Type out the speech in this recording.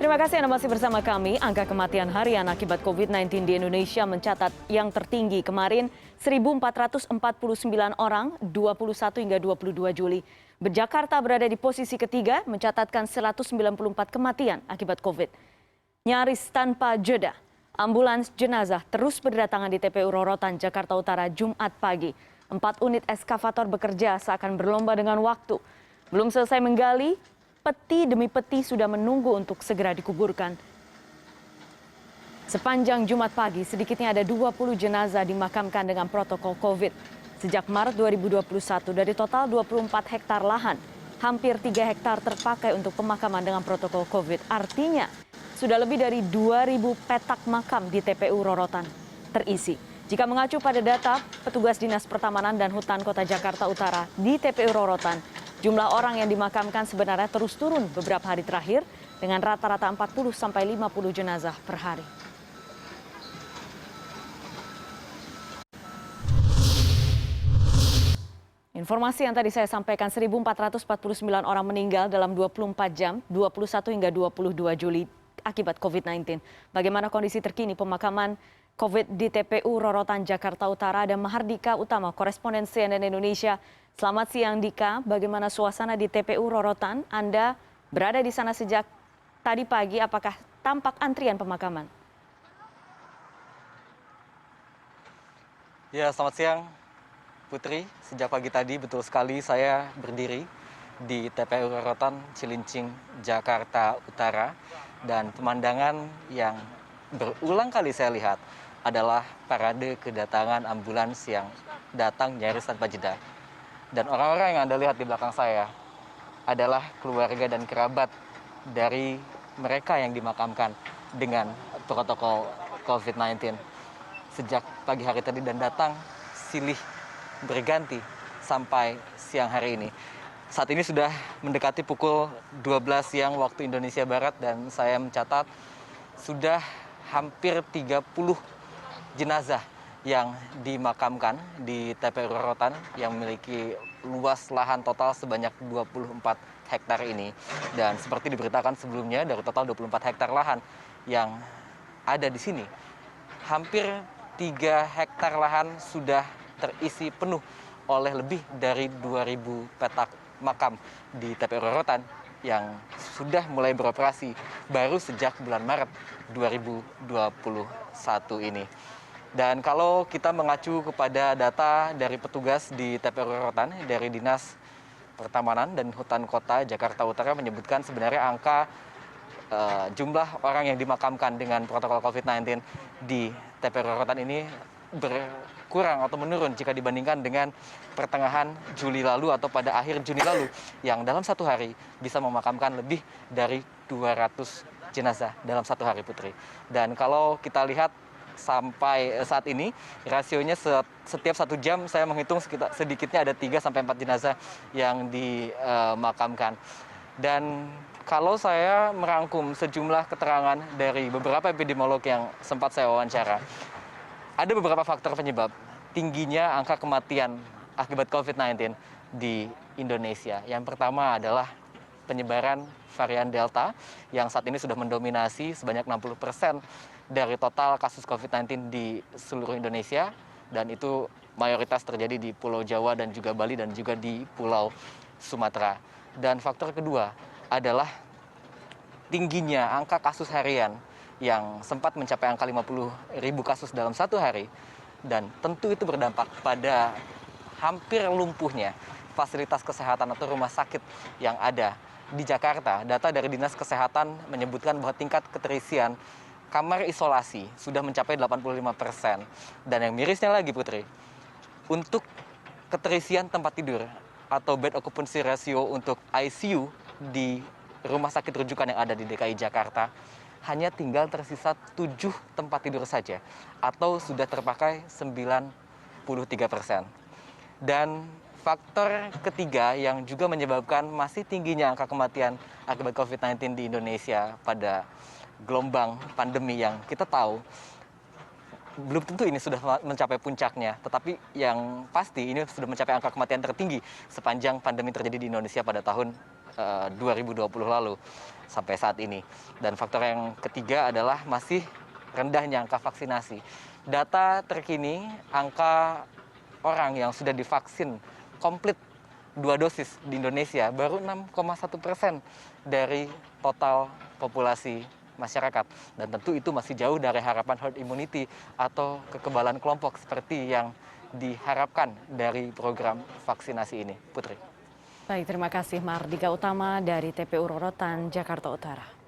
Terima kasih Anda masih bersama kami. Angka kematian harian akibat COVID-19 di Indonesia mencatat yang tertinggi kemarin 1.449 orang 21 hingga 22 Juli. Jakarta berada di posisi ketiga mencatatkan 194 kematian akibat COVID. Nyaris tanpa jeda, ambulans jenazah terus berdatangan di TPU Rorotan, Jakarta Utara Jumat pagi. 4 unit eskavator bekerja seakan berlomba dengan waktu. Belum selesai menggali, peti demi peti sudah menunggu untuk segera dikuburkan. Sepanjang Jumat pagi, sedikitnya ada 20 jenazah dimakamkan dengan protokol COVID. Sejak Maret 2021, dari total 24 hektar lahan, hampir 3 hektar terpakai untuk pemakaman dengan protokol COVID. Artinya, sudah lebih dari 2.000 petak makam di TPU Rorotan terisi. Jika mengacu pada data petugas Dinas Pertamanan dan Hutan Kota Jakarta Utara di TPU Rorotan, jumlah orang yang dimakamkan sebenarnya terus turun beberapa hari terakhir dengan rata-rata 40 sampai 50 jenazah per hari. Informasi yang tadi saya sampaikan, 1.449 orang meninggal dalam 24 jam, 21 hingga 22 Juli akibat COVID-19. Bagaimana kondisi terkini pemakaman COVID di TPU Rorotan, Jakarta Utara? Ada Mahardika Utama, koresponden CNN Indonesia. Selamat siang Dika, bagaimana suasana di TPU Rorotan? Anda berada di sana sejak tadi pagi, apakah tampak antrian pemakaman? Ya, selamat siang Putri. Sejak pagi tadi betul sekali saya berdiri di TPU Rorotan, Cilincing, Jakarta Utara. Dan pemandangan yang berulang kali saya lihat adalah parade kedatangan ambulans yang datang nyaris tanpa jeda. Dan orang-orang yang Anda lihat di belakang saya adalah keluarga dan kerabat dari mereka yang dimakamkan dengan protokol COVID-19 sejak pagi hari tadi dan datang silih berganti sampai siang hari ini. Saat ini sudah mendekati pukul 12 siang waktu Indonesia Barat dan saya mencatat sudah hampir 30 jenazah yang dimakamkan di TPU Rorotan yang memiliki luas lahan total sebanyak 24 hektar ini. Dan seperti diberitakan sebelumnya, dari total 24 hektar lahan yang ada di sini, hampir 3 hektar lahan sudah terisi penuh oleh lebih dari 2.000 petak makam di TPU Rorotan yang sudah mulai beroperasi baru sejak bulan Maret 2021 ini. Dan kalau kita mengacu kepada data dari petugas di TPU Rorotan, dari Dinas Pertamanan dan Hutan Kota Jakarta Utara menyebutkan sebenarnya angka jumlah orang yang dimakamkan dengan protokol COVID-19 di TPU Rorotan ini berkurang atau menurun jika dibandingkan dengan pertengahan Juli lalu atau pada akhir Juni lalu yang dalam satu hari bisa memakamkan lebih dari 200 jenazah dalam satu hari, Putri. Dan kalau kita lihat sampai saat ini rasionya setiap 1 jam saya menghitung sedikitnya ada 3 sampai 4 jenazah yang dimakamkan. Dan kalau saya merangkum sejumlah keterangan dari beberapa epidemiolog yang sempat saya wawancara, ada beberapa faktor penyebab tingginya angka kematian akibat COVID-19 di Indonesia. Yang pertama adalah penyebaran varian Delta yang saat ini sudah mendominasi sebanyak 60% dari total kasus COVID-19 di seluruh Indonesia. Dan itu mayoritas terjadi di Pulau Jawa dan juga Bali dan juga di Pulau Sumatera. Dan faktor kedua adalah tingginya angka kasus harian yang sempat mencapai angka 50.000 kasus dalam satu hari. Dan tentu itu berdampak pada hampir lumpuhnya fasilitas kesehatan atau rumah sakit yang ada di Jakarta. Data dari Dinas Kesehatan menyebutkan bahwa tingkat keterisian kamar isolasi sudah mencapai 85%. Dan yang mirisnya lagi, Putri, untuk keterisian tempat tidur atau bed occupancy ratio untuk ICU di rumah sakit rujukan yang ada di DKI Jakarta hanya tinggal tersisa 7 tempat tidur saja atau sudah terpakai 93%. Dan faktor ketiga yang juga menyebabkan masih tingginya angka kematian akibat COVID-19 di Indonesia pada gelombang pandemi yang kita tahu belum tentu ini sudah mencapai puncaknya, tetapi yang pasti ini sudah mencapai angka kematian tertinggi sepanjang pandemi terjadi di Indonesia pada tahun 2020 lalu sampai saat ini. Dan faktor yang ketiga adalah masih rendahnya angka vaksinasi. Data terkini, angka orang yang sudah divaksin komplit 2 dosis di Indonesia baru 6,1% dari total populasi masyarakat. Dan tentu itu masih jauh dari harapan herd immunity atau kekebalan kelompok seperti yang diharapkan dari program vaksinasi ini. Putri. Baik, terima kasih Mardika Utama dari TPU Rorotan, Jakarta Utara.